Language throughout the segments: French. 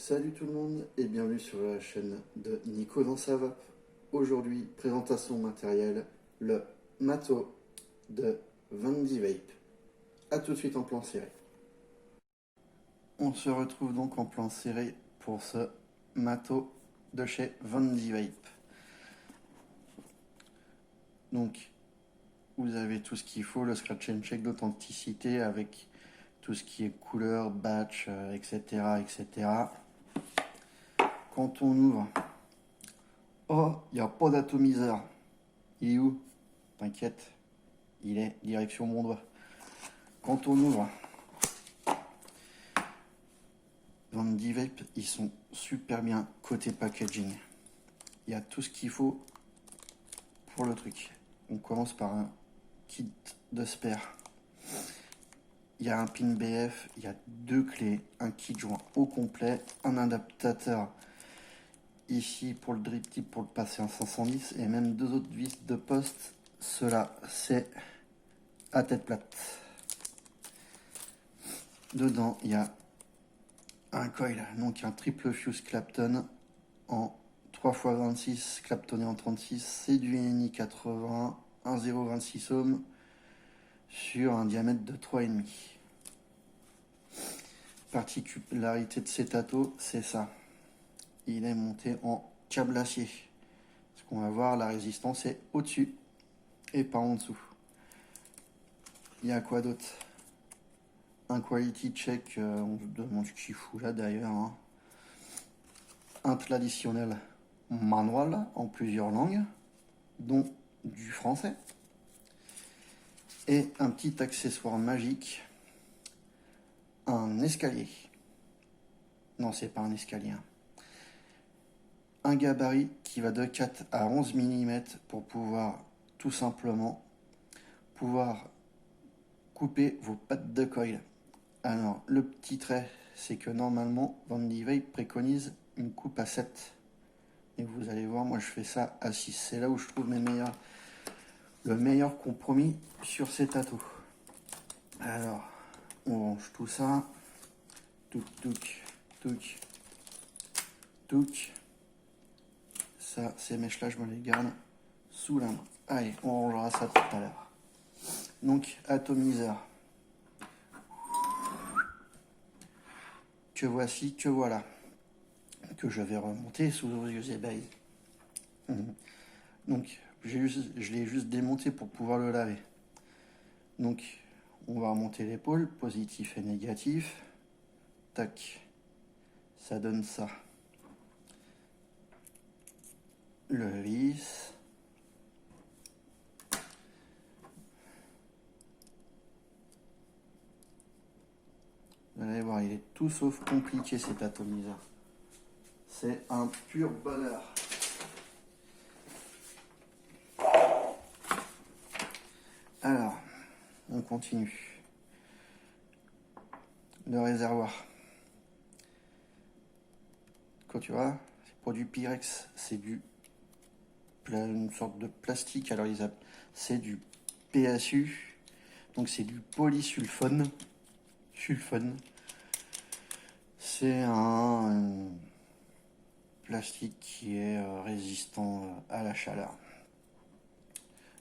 Salut tout le monde et bienvenue sur la chaîne de Nico dans sa vape. Aujourd'hui, présentation matérielle, le Mato de Vandy Vape. A tout de suite en plan serré. On se retrouve donc en plan serré pour ce Mato de chez Vandy Vape. Donc, vous avez tout ce qu'il faut, le scratch and check d'authenticité avec tout ce qui est couleur, batch, etc., etc. Quand on ouvre, oh, il n'y a pas d'atomiseur. Il est où? T'inquiète, il est direction mon doigt. Quand on ouvre, Vandy Vape, ils sont super bien côté packaging. Il y a tout ce qu'il faut pour le truc. On commence par un kit de spare. Il y a un pin BF, il y a deux clés, un kit joint au complet, un adaptateur ici pour le drip tip pour le passer en 510 et même deux autres vis de poste. Cela c'est à tête plate. Dedans il y a un coil, donc un triple fuse Clapton en 3x26, Claptonné en 36, c'est du NI 80, 1,026 ohms sur un diamètre de 3,5. Particularité de cet ato, c'est ça. Il est monté en câble acier. Ce qu'on va voir, la résistance est au-dessus et pas en dessous. Il y a quoi d'autre? Un quality check, on se demande ce qu'il fout là d'ailleurs. Hein. Un traditionnel manual en plusieurs langues, dont du français. Et un petit accessoire magique, un escalier. Non, c'est pas un escalier. Hein. Un gabarit qui va de 4 à 11 mm pour pouvoir tout simplement couper vos pattes de coil. Alors, le petit trait, c'est que normalement, Vandy Vape préconise une coupe à 7. Et vous allez voir, moi je fais ça à 6. C'est là où je trouve le meilleur compromis sur cet ato. Alors, on range tout ça. Touc, touc, touc, touc. Ça, ces mèches-là, je me les garde sous la main. Allez, on rangera ça tout à l'heure. Donc, atomiseur. Que voici, que voilà. Que je vais remonter sous vos yeux ébahis. Donc, je l'ai juste démonté pour pouvoir le laver. Donc, on va remonter l'épaule, positif et négatif. Tac. Ça donne ça. Le vis. Vous allez voir, il est tout sauf compliqué cet atomiseur. C'est un pur bonheur. Alors, on continue. Le réservoir. Quand tu vois, c'est produit Pyrex, c'est une sorte de plastique. Alors c'est du PSU, donc c'est du polysulfone. C'est un plastique qui est résistant à la chaleur.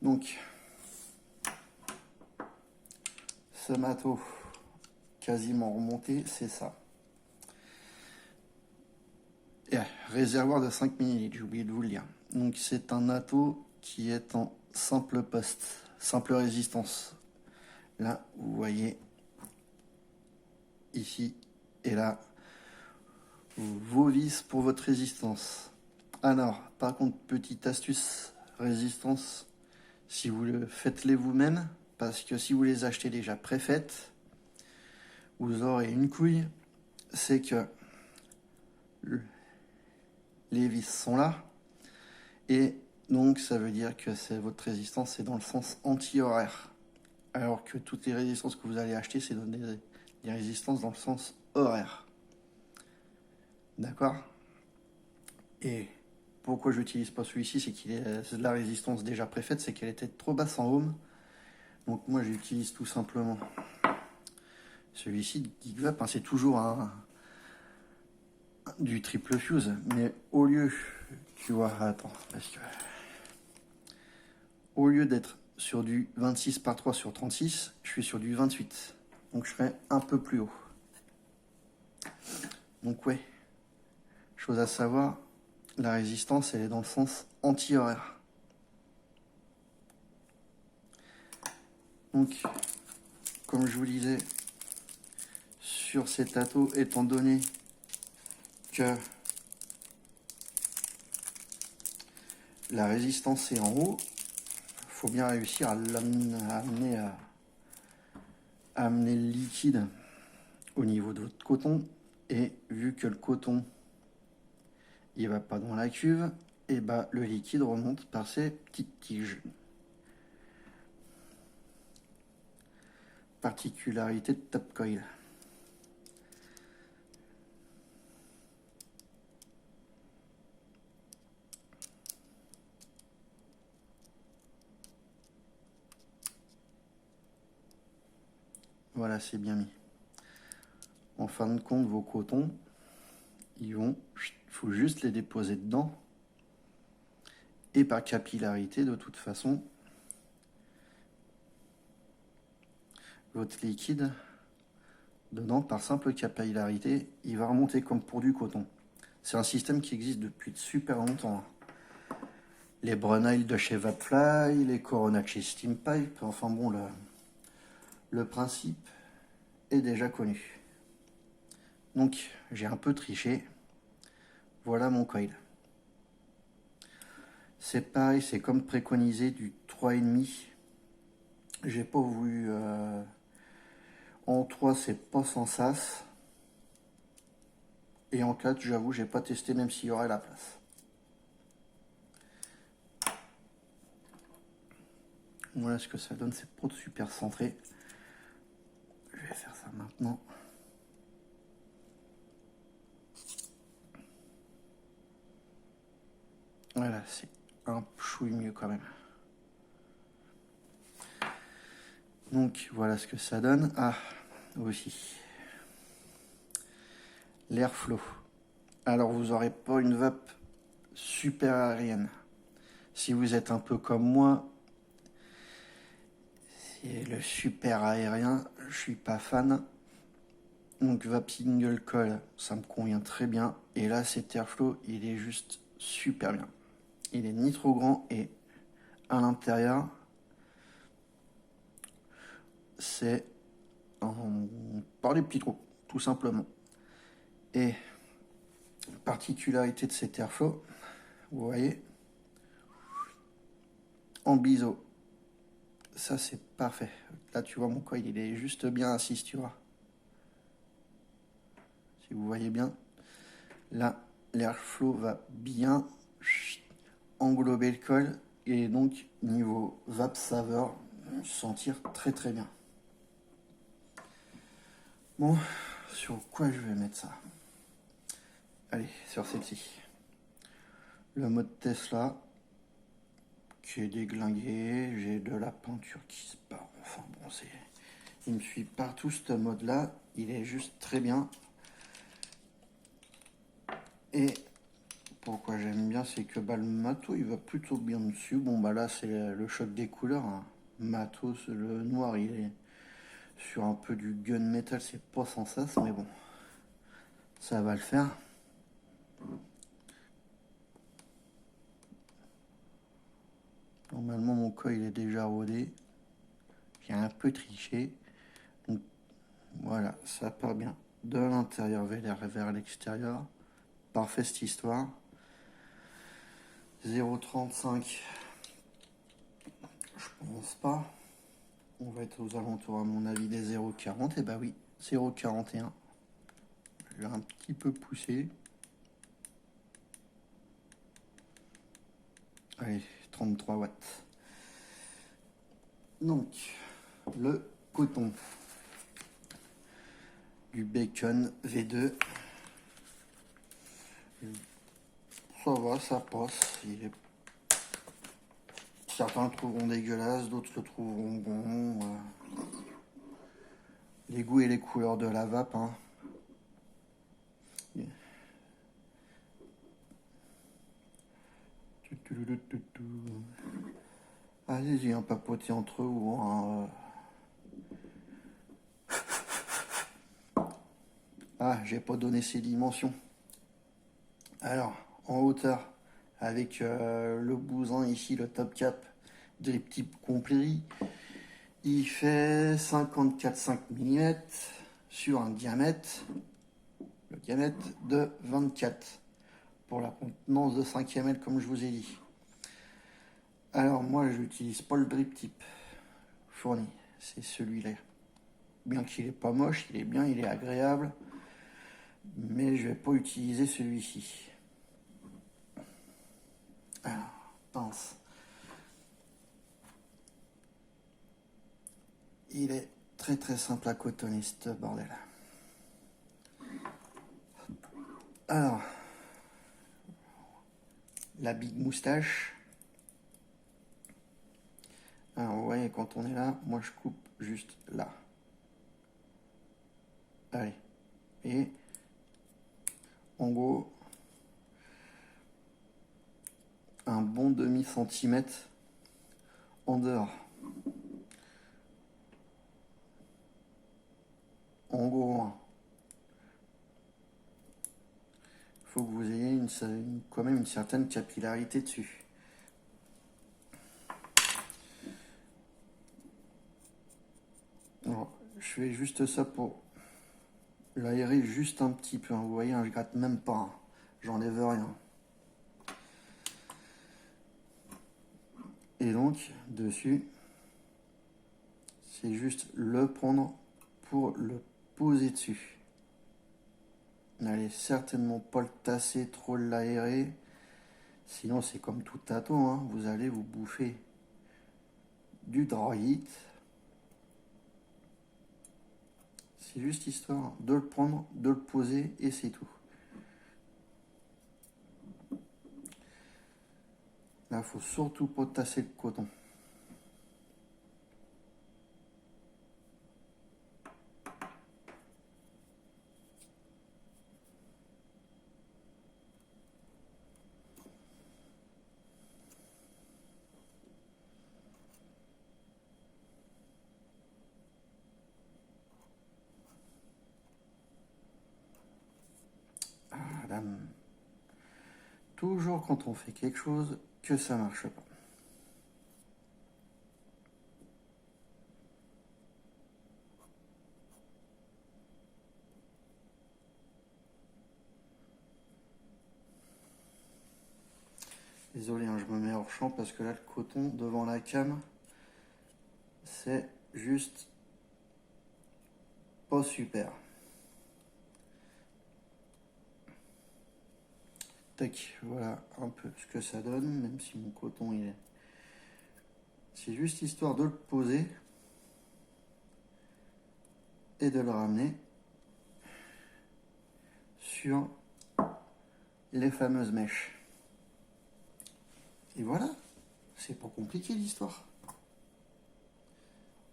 Donc, ce matos quasiment remonté, c'est ça. Et réservoir de 5 ml, j'ai oublié de vous le dire. Donc c'est un ato qui est en simple poste, simple résistance. Là, vous voyez, ici et là, vos vis pour votre résistance. Alors, par contre, petite astuce, résistance, si vous le faites-les vous-même, parce que si vous les achetez déjà préfaites, vous aurez une couille, c'est que les vis sont là, et donc ça veut dire que votre résistance c'est dans le sens anti-horaire, alors que toutes les résistances que vous allez acheter, c'est dans des résistances dans le sens horaire. D'accord? Et pourquoi je n'utilise pas celui-ci, c'est qu'il est de la résistance déjà préfaite, c'est qu'elle était trop basse en ohm. Donc moi j'utilise tout simplement celui-ci, Geek Vape, hein, c'est toujours du triple fuse, mais au lieu, tu vois, attends, parce que au lieu d'être sur du 26 par 3 sur 36, je suis sur du 28. Donc je serai un peu plus haut. Donc ouais, chose à savoir, la résistance, elle est dans le sens anti-horaire. Donc, comme je vous disais, sur ces tâteaux, étant donné que la résistance est en haut, il faut bien réussir à amener le liquide au niveau de votre coton. Et vu que le coton, il va pas dans la cuve, et bah le liquide remonte par ces petites tiges. Particularité de Top Coil. Voilà, c'est bien mis. En fin de compte, vos cotons, il faut juste les déposer dedans. Et par capillarité, de toute façon, votre liquide, dedans, par simple capillarité, il va remonter comme pour du coton. C'est un système qui existe depuis super longtemps. Les Brunel de chez Vapfly, les Corona de chez Steampipe, enfin bon, le principe est déjà connu. Donc, j'ai un peu triché. Voilà mon coil. C'est pareil, c'est comme préconisé du 3,5. J'ai pas voulu... En 3, c'est pas sans sas. Et en 4, j'avoue, j'ai pas testé même s'il y aurait la place. Voilà ce que ça donne, c'est pas super centré. Je vais faire ça maintenant. Voilà, c'est un chouille mieux quand même. Donc voilà ce que ça donne. Ah, aussi. L'airflow. Alors vous n'aurez pas une vape super aérienne. Si vous êtes un peu comme moi, c'est le super aérien, je suis pas fan. Donc vape single coil, ça me convient très bien. Et là, cet airflow, il est juste super bien. Il est ni trop grand et à l'intérieur, c'est par les petits trous, tout simplement. Et particularité de cet airflow, vous voyez, en biseau. Ça, c'est parfait. Là, tu vois, mon coil, il est juste bien assis, tu vois. Si vous voyez bien, là, l'airflow va bien englober le col et donc, niveau vape saveur, sentir très très bien. Bon, sur quoi je vais mettre ça? Allez, sur celle-ci. Le mode Tesla, qui est déglingué, j'ai de la peinture qui se part. Enfin bon, il me suit partout ce mode-là, il est juste très bien. Et pourquoi j'aime bien, c'est que bah, le matos, il va plutôt bien dessus. Bon, bah là, c'est le choc des couleurs. Hein. Matos, le noir, il est sur un peu du gunmetal, c'est pas sans sas, mais bon, ça va le faire. Normalement, mon coil est déjà rodé. J'ai un peu triché. Donc, voilà, ça part bien de l'intérieur vers l'extérieur. Parfait cette histoire. 0,35, je pense pas. On va être aux alentours, à mon avis, des 0,40. Et bah oui, 0,41. Je vais un petit peu pousser. Allez, 33 watts. Donc, le coton du Bacon V2. Ça va, ça passe. Certains le trouveront dégueulasse, d'autres le trouveront bon. Les goûts et les couleurs de la vape. Hein. Allez-y, un papoter entre eux ou un... Ah, j'ai pas donné ses dimensions. Alors, en hauteur, avec le bousin ici, le top cap des petits compléries, il fait 54,5 mm sur un diamètre, le diamètre de 24 pour la contenance de 5 ml comme je vous ai dit. Alors moi je n'utilise pas le drip tip fourni, c'est celui-là. Bien qu'il est pas moche, il est bien, il est agréable, mais je vais pas utiliser celui-ci. Alors, pince. Il est très très simple à cotonner ce bordel. Alors, la big moustache. Alors vous voyez, quand on est là, moi je coupe juste là. Allez. Et en gros, un bon demi-centimètre en dehors. En gros, il faut que vous ayez quand même une certaine capillarité dessus. Alors, je fais juste ça pour l'aérer juste un petit peu. Vous voyez, je gratte même pas. J'enlève rien. Et donc, dessus, c'est juste le prendre pour le poser dessus. N'allez certainement pas le tasser, trop l'aérer. Sinon, c'est comme tout tâton, hein. Vous allez vous bouffer du dry. C'est juste histoire de le prendre, de le poser et c'est tout. Là, faut surtout pas tasser le coton. Ah, dame. Toujours quand on fait quelque chose, que ça marche pas. Désolé, hein, je me mets hors champ parce que là, le coton devant la cam, c'est juste pas super. Tac, voilà un peu ce que ça donne, même si mon coton il est... C'est juste histoire de le poser et de le ramener sur les fameuses mèches. Et voilà, c'est pas compliqué l'histoire.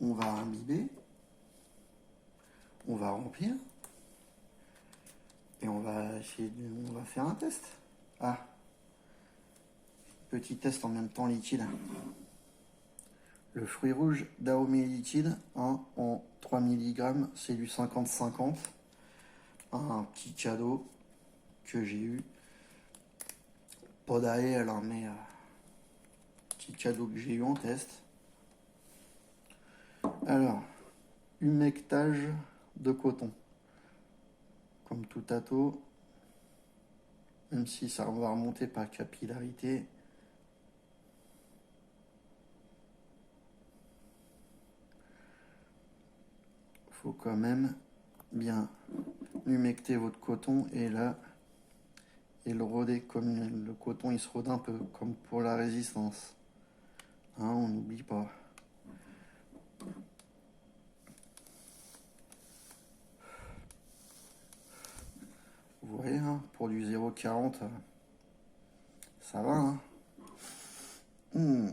On va imbiber, on va remplir, et on va faire un test. Ah, petit test en même temps liquide. Le fruit rouge d'Aromé liquide, hein, en 3 mg, c'est du 50-50. Un petit cadeau que j'ai eu. Pas d'AL, hein, mais petit cadeau que j'ai eu en test. Alors, humectage de coton. Comme tout tâteau, même si ça va remonter par capillarité. Faut quand même bien humecter votre coton et là, et le rôder comme le coton il se rôde un peu, comme pour la résistance. Hein, on n'oublie pas. Vous voyez, hein, pour du 0,40, ça va. Hein.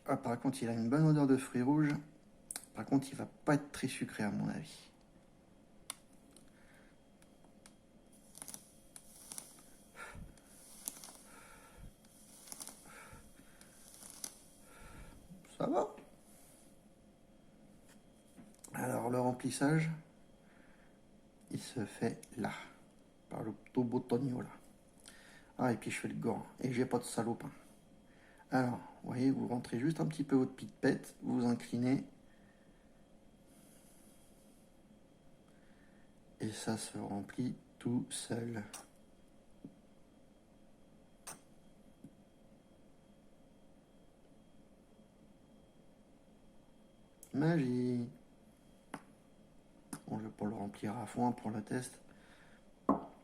Ah, par contre, il a une bonne odeur de fruits rouges. Par contre, il va pas être très sucré à mon avis. remplissage, il se fait là, par le tout boutonnier là. Ah, et puis je fais le gant, et j'ai pas de salopin. Alors, vous voyez, vous rentrez juste un petit peu votre pipette, vous inclinez, et ça se remplit tout seul. Magie. Bon, je vais pas le remplir à fond pour le test.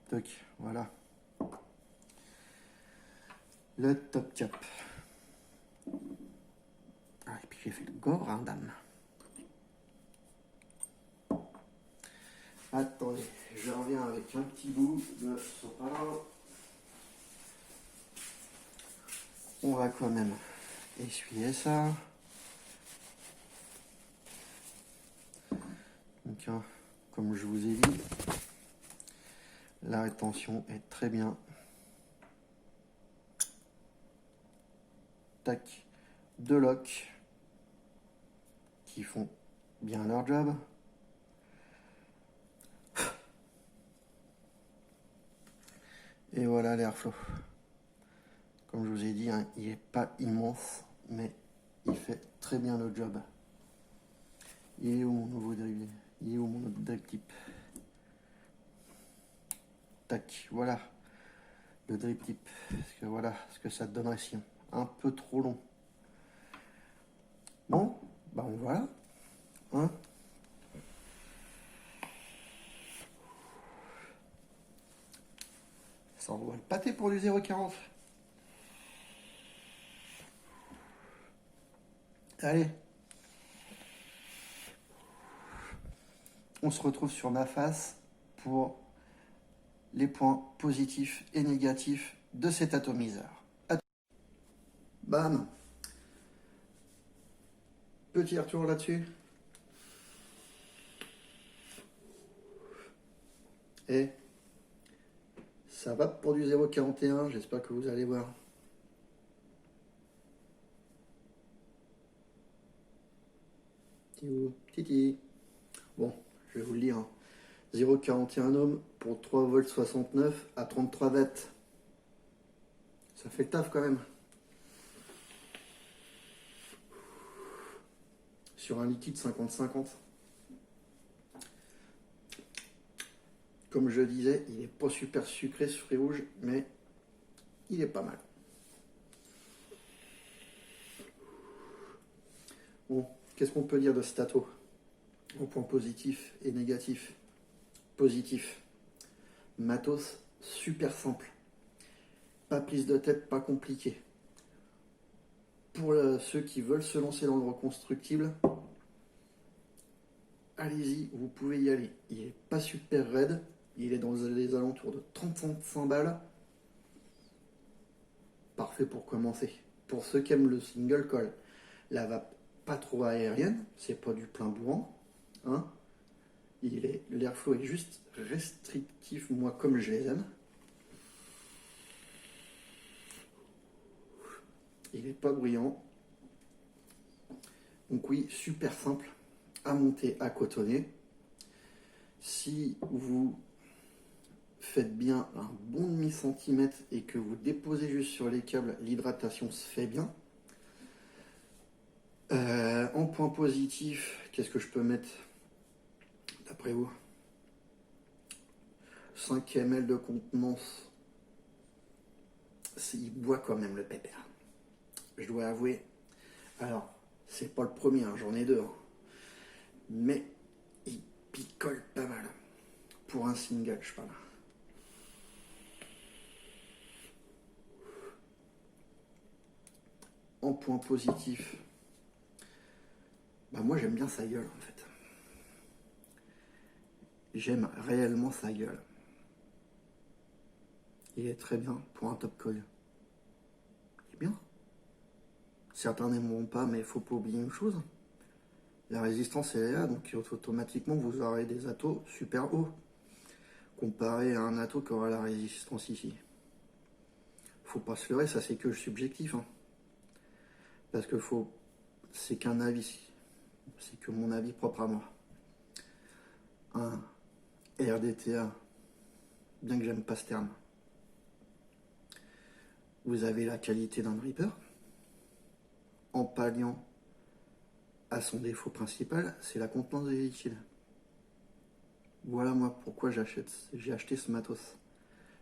Toc, voilà. Le top cap. Ah, et puis j'ai fait le gore, hein, dame. Attendez, je reviens avec un petit bout de sopalin. On va quand même essuyer ça. Donc, hein, comme je vous ai dit, la rétention est très bien. Tac, deux locks qui font bien leur job. Et voilà l'airflow. Comme je vous ai dit, hein, il n'est pas immense, mais il fait très bien le job. Il est où mon nouveau drip? Il est où mon autre drip tip? Tac, voilà le drip tip. Parce que voilà ce que ça donnerait si un peu trop long. Bon, bah on voilà. Hein, ça envoie le pâté pour du 0,40. Allez. On se retrouve sur ma face pour les points positifs et négatifs de cet atomiseur. Bam. Petit retour là-dessus. Et ça va pour du 0,41, j'espère que vous allez voir. Titi. Bon, je vais vous le dire. 0,41 ohm pour 3 volts 69 à 33 watts. Ça fait le taf quand même. Sur un liquide 50-50. Comme je disais, il n'est pas super sucré ce fruit rouge, mais il est pas mal. Bon, qu'est-ce qu'on peut dire de cet ato au point positif et négatif? Positif. Matos, super simple. Pas prise de tête, pas compliqué. Pour ceux qui veulent se lancer dans le reconstructible, allez-y, vous pouvez y aller. Il n'est pas super raide, il est dans les alentours de 35 balles. Parfait pour commencer. Pour ceux qui aiment le single coil, la vape pas trop aérienne, c'est pas du plein bourrant. Hein, l'airflow est juste restrictif, moi comme je les aime. Il n'est pas bruyant. Donc oui, super simple à monter, à cotonner. Si vous faites bien un bon demi-centimètre et que vous déposez juste sur les câbles, l'hydratation se fait bien. En point positif, qu'est-ce que je peux mettre d'après vous? 5 ml de contenance. Il boit quand même le pépère. Je dois avouer. Alors, c'est pas le premier, hein, j'en ai deux. Hein. Mais il picole pas mal. Pour un single, je parle. En point positif, bah moi j'aime bien sa gueule en fait. J'aime réellement sa gueule. Il est très bien pour un top coil. Il est bien. Certains n'aimeront pas, mais il faut pas oublier une chose. La résistance elle est là, donc automatiquement vous aurez des atos super hauts. Comparé à un ato qui aura la résistance ici. Faut pas se leurrer, ça c'est que subjectif. Hein. Parce que c'est qu'un avis. C'est que mon avis propre à moi. un RDTA, bien que j'aime pas ce terme, vous avez la qualité d'un dripper, en palliant à son défaut principal, c'est la contenance des liquides. Voilà moi pourquoi j'ai acheté ce matos.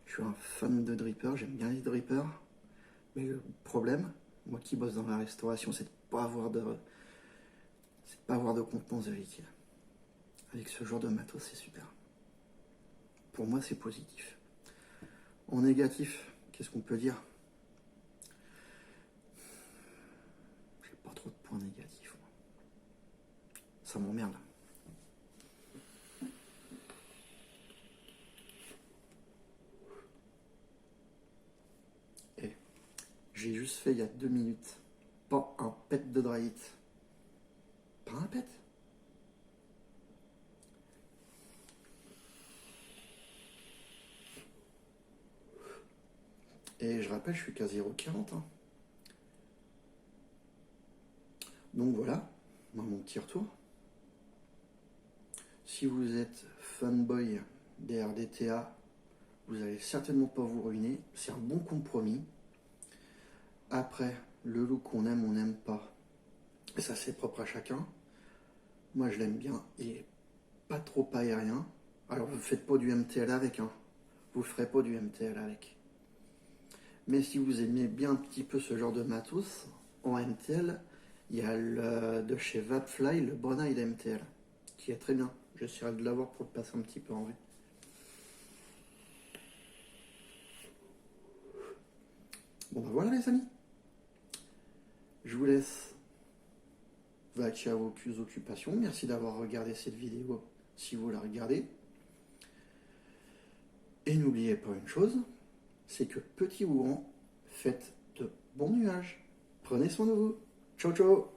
Je suis un fan de dripper, j'aime bien les drippers, mais le problème, moi qui bosse dans la restauration, c'est de pas avoir de contenance de liquide. Avec ce genre de matos, c'est super. Pour moi, c'est positif. En négatif, qu'est-ce qu'on peut dire? J'ai pas trop de points négatifs. Moi. Ça m'emmerde. Et j'ai juste fait il y a 2 minutes. Pas un pet de dry heat. Pas un pet. Et je rappelle, je suis qu'à 0,40. Hein. Donc voilà, mon petit retour. Si vous êtes fanboy des RDTA, vous n'allez certainement pas vous ruiner. C'est un bon compromis. Après, le look on n'aime pas. Et ça, c'est propre à chacun. Moi, je l'aime bien. Il est pas trop aérien. Alors, vous ne faites pas du MTL avec. Hein. Vous ne ferez pas du MTL avec. Mais si vous aimez bien un petit peu ce genre de matos, en MTL, il y a de chez Vapfly, le Bonide MTL, qui est très bien. J'essaierai de l'avoir pour le passer un petit peu en vue. Bon ben voilà les amis. Je vous laisse vaquer à vos occupations. Merci d'avoir regardé cette vidéo si vous la regardez. Et n'oubliez pas une chose, c'est que petit ou grand, faites de bons nuages. Prenez soin de vous. Ciao ciao.